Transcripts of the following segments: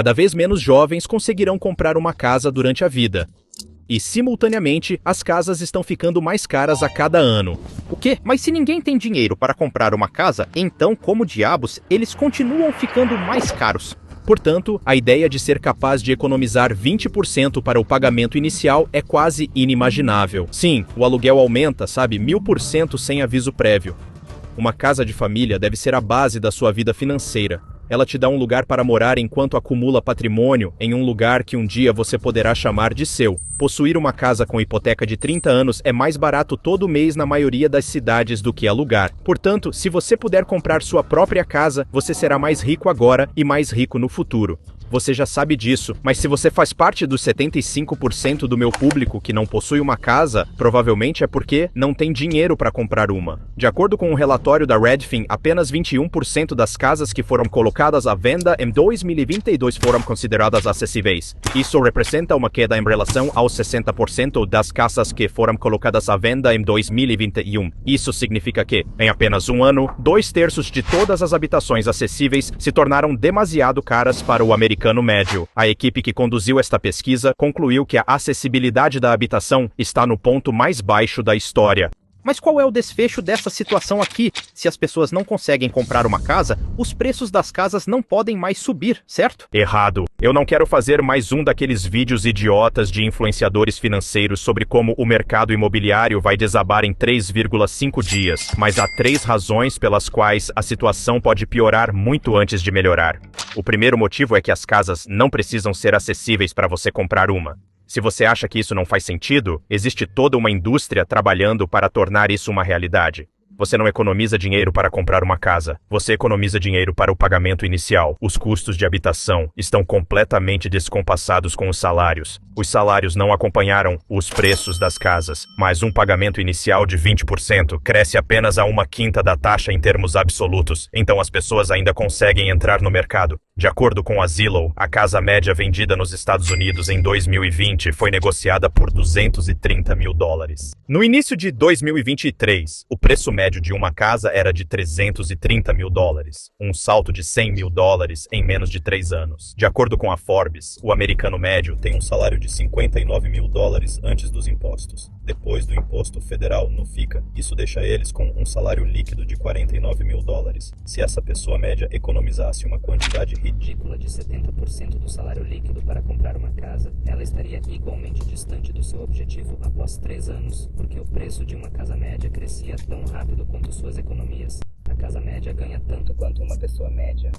Cada vez menos jovens conseguirão comprar uma casa durante a vida. E, simultaneamente, as casas estão ficando mais caras a cada ano. O quê? Mas se ninguém tem dinheiro para comprar uma casa, então, como diabos, eles continuam ficando mais caros? Portanto, a ideia de ser capaz de economizar 20% para o pagamento inicial é quase inimaginável. Sim, o aluguel aumenta, sabe, 1000% sem aviso prévio. Uma casa de família deve ser a base da sua vida financeira. Ela te dá um lugar para morar enquanto acumula patrimônio em um lugar que um dia você poderá chamar de seu. Possuir uma casa com hipoteca de 30 anos é mais barato todo mês na maioria das cidades do que alugar. Portanto, se você puder comprar sua própria casa, você será mais rico agora e mais rico no futuro. Você já sabe disso, mas se você faz parte dos 75% do meu público que não possui uma casa, provavelmente é porque não tem dinheiro para comprar uma. De acordo com um relatório da Redfin, apenas 21% das casas que foram colocadas à venda em 2022 foram consideradas acessíveis. Isso representa uma queda em relação aos 60% das casas que foram colocadas à venda em 2021. Isso significa que, em apenas um ano, 2/3 de todas as habitações acessíveis se tornaram demasiado caras para o americano médio. A equipe que conduziu esta pesquisa concluiu que a acessibilidade da habitação está no ponto mais baixo da história. Mas qual é o desfecho dessa situação aqui? Se as pessoas não conseguem comprar uma casa, os preços das casas não podem mais subir, certo? Errado. Eu não quero fazer mais um daqueles vídeos idiotas de influenciadores financeiros sobre como o mercado imobiliário vai desabar em 3,5 dias. Mas há 3 razões pelas quais a situação pode piorar muito antes de melhorar. O primeiro motivo é que as casas não precisam ser acessíveis para você comprar uma. Se você acha que isso não faz sentido, existe toda uma indústria trabalhando para tornar isso uma realidade. Você não economiza dinheiro para comprar uma casa. Você economiza dinheiro para o pagamento inicial. Os custos de habitação estão completamente descompassados com os salários. Os salários não acompanharam os preços das casas, mas um pagamento inicial de 20% cresce apenas a 1/5 da taxa em termos absolutos. Então as pessoas ainda conseguem entrar no mercado. De acordo com a Zillow, a casa média vendida nos Estados Unidos em 2020 foi negociada por $230 mil. No início de 2023, o preço médio de uma casa era de $330 mil, um salto de $100 mil em menos de 3 anos. De acordo com a Forbes, o americano médio tem um salário de $59 mil antes dos impostos. Depois do imposto federal no FICA, isso deixa eles com um salário líquido de $49 mil. Se essa pessoa média economizasse uma quantidade ridícula de 70% do salário líquido para comprar uma casa, ela estaria igualmente distante do seu objetivo após 3 anos, porque o preço de uma casa média crescia tão rápido quanto suas economias. A casa média ganha tanto quanto uma pessoa média.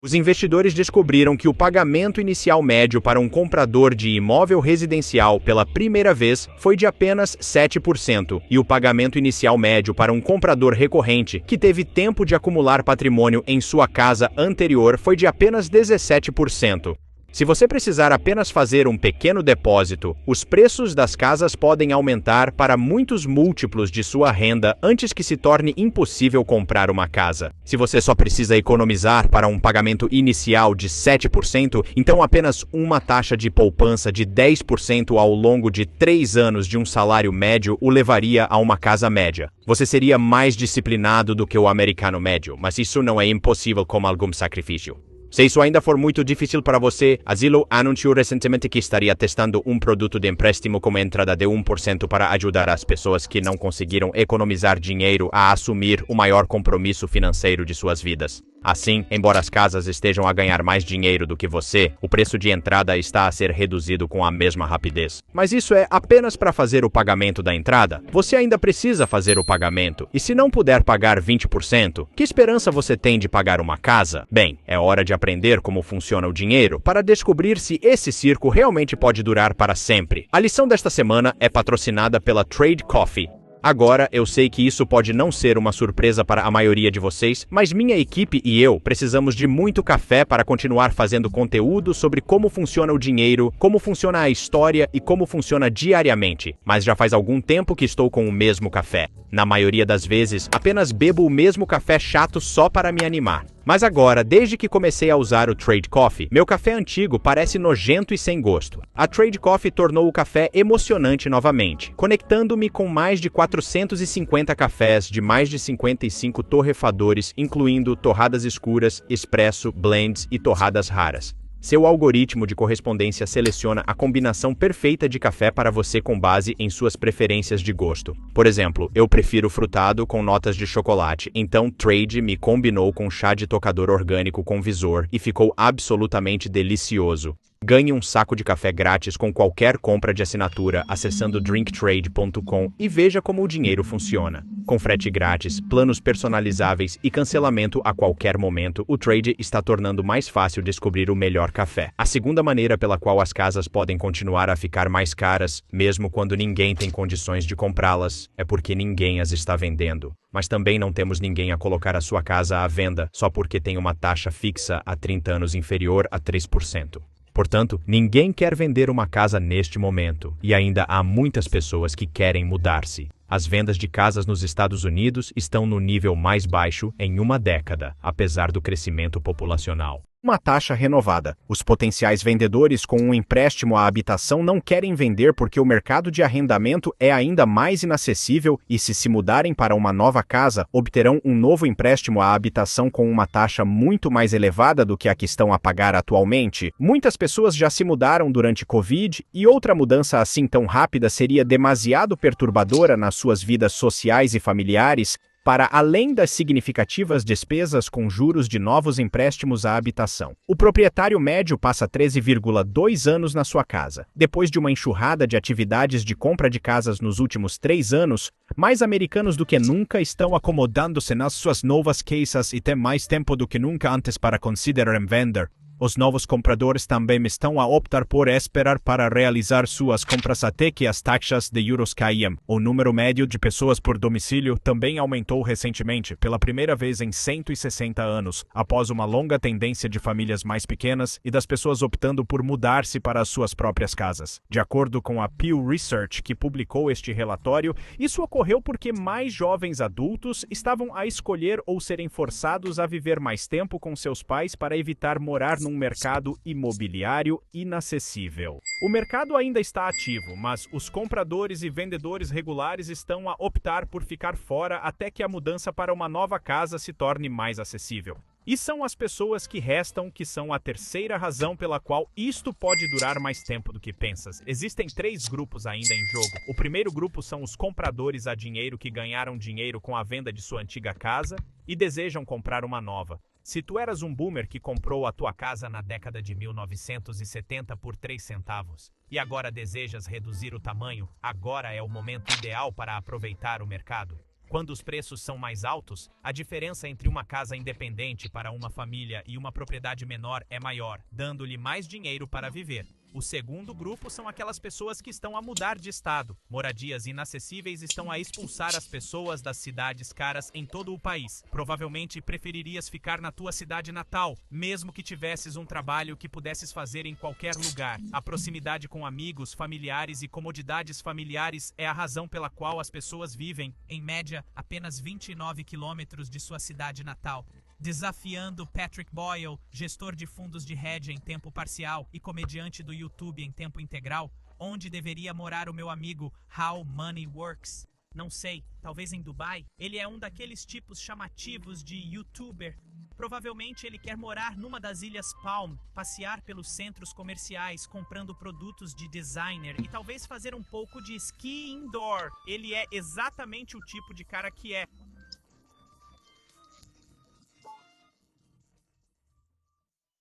Os investidores descobriram que o pagamento inicial médio para um comprador de imóvel residencial pela primeira vez foi de apenas 7%, e o pagamento inicial médio para um comprador recorrente, que teve tempo de acumular patrimônio em sua casa anterior, foi de apenas 17%. Se você precisar apenas fazer um pequeno depósito, os preços das casas podem aumentar para muitos múltiplos de sua renda antes que se torne impossível comprar uma casa. Se você só precisa economizar para um pagamento inicial de 7%, então apenas uma taxa de poupança de 10% ao longo de 3 anos de um salário médio o levaria a uma casa média. Você seria mais disciplinado do que o americano médio, mas isso não é impossível com algum sacrifício. Se isso ainda for muito difícil para você, a Zillow anunciou recentemente que estaria testando um produto de empréstimo com entrada de 1% para ajudar as pessoas que não conseguiram economizar dinheiro a assumir o maior compromisso financeiro de suas vidas. Assim, embora as casas estejam a ganhar mais dinheiro do que você, o preço de entrada está a ser reduzido com a mesma rapidez. Mas isso é apenas para fazer o pagamento da entrada? Você ainda precisa fazer o pagamento. E se não puder pagar 20%, que esperança você tem de pagar uma casa? Bem, é hora de aprender como funciona o dinheiro para descobrir se esse circo realmente pode durar para sempre. A lição desta semana é patrocinada pela Trade Coffee. Agora, eu sei que isso pode não ser uma surpresa para a maioria de vocês, mas minha equipe e eu precisamos de muito café para continuar fazendo conteúdo sobre como funciona o dinheiro, como funciona a história e como funciona diariamente. Mas já faz algum tempo que estou com o mesmo café. Na maioria das vezes, apenas bebo o mesmo café chato só para me animar. Mas agora, desde que comecei a usar o Trade Coffee, meu café antigo parece nojento e sem gosto. A Trade Coffee tornou o café emocionante novamente, conectando-me com mais de 450 cafés de mais de 55 torrefadores, incluindo torradas escuras, espresso, blends e torradas raras. Seu algoritmo de correspondência seleciona a combinação perfeita de café para você com base em suas preferências de gosto. Por exemplo, eu prefiro frutado com notas de chocolate, então Trade me combinou com chá de tocador orgânico com visor e ficou absolutamente delicioso. Ganhe um saco de café grátis com qualquer compra de assinatura acessando drinktrade.com e veja como o dinheiro funciona. Com frete grátis, planos personalizáveis e cancelamento a qualquer momento, o Trade está tornando mais fácil descobrir o melhor café. A segunda maneira pela qual as casas podem continuar a ficar mais caras, mesmo quando ninguém tem condições de comprá-las, é porque ninguém as está vendendo. Mas também não temos ninguém a colocar a sua casa à venda só porque tem uma taxa fixa há 30 anos inferior a 3%. Portanto, ninguém quer vender uma casa neste momento, e ainda há muitas pessoas que querem mudar-se. As vendas de casas nos Estados Unidos estão no nível mais baixo em uma década, apesar do crescimento populacional. Uma taxa renovada. Os potenciais vendedores com um empréstimo à habitação não querem vender porque o mercado de arrendamento é ainda mais inacessível e, se mudarem para uma nova casa, obterão um novo empréstimo à habitação com uma taxa muito mais elevada do que a que estão a pagar atualmente. Muitas pessoas já se mudaram durante Covid e outra mudança assim tão rápida seria demasiado perturbadora nas suas vidas sociais e familiares, para além das significativas despesas com juros de novos empréstimos à habitação. O proprietário médio passa 13,2 anos na sua casa. Depois de uma enxurrada de atividades de compra de casas nos últimos 3 anos, mais americanos do que nunca estão acomodando-se nas suas novas casas e têm mais tempo do que nunca antes para considerar vender. Os novos compradores também estão a optar por esperar para realizar suas compras até que as taxas de juros caiam. O número médio de pessoas por domicílio também aumentou recentemente, pela primeira vez em 160 anos, após uma longa tendência de famílias mais pequenas e das pessoas optando por mudar-se para as suas próprias casas. De acordo com a Pew Research, que publicou este relatório, isso ocorreu porque mais jovens adultos estavam a escolher ou serem forçados a viver mais tempo com seus pais para evitar morar num mercado imobiliário inacessível. O mercado ainda está ativo, mas os compradores e vendedores regulares estão a optar por ficar fora até que a mudança para uma nova casa se torne mais acessível. E são as pessoas que restam que são a terceira razão pela qual isto pode durar mais tempo do que pensas. Existem 3 grupos ainda em jogo. O primeiro grupo são os compradores a dinheiro que ganharam dinheiro com a venda de sua antiga casa e desejam comprar uma nova. Se tu eras um boomer que comprou a tua casa na década de 1970 por 3 centavos e agora desejas reduzir o tamanho, agora é o momento ideal para aproveitar o mercado. Quando os preços são mais altos, a diferença entre uma casa independente para uma família e uma propriedade menor é maior, dando-lhe mais dinheiro para viver. O segundo grupo são aquelas pessoas que estão a mudar de estado. Moradias inacessíveis estão a expulsar as pessoas das cidades caras em todo o país. Provavelmente preferirias ficar na tua cidade natal, mesmo que tivesses um trabalho que pudesses fazer em qualquer lugar. A proximidade com amigos, familiares e comodidades familiares é a razão pela qual as pessoas vivem, em média, apenas 29 quilômetros de sua cidade natal. Desafiando Patrick Boyle, gestor de fundos de hedge em tempo parcial e comediante do YouTube em tempo integral, onde deveria morar o meu amigo How Money Works? Não sei, talvez em Dubai? Ele é um daqueles tipos chamativos de YouTuber. Provavelmente ele quer morar numa das Ilhas Palm, passear pelos centros comerciais comprando produtos de designer e talvez fazer um pouco de ski indoor. Ele é exatamente o tipo de cara que é.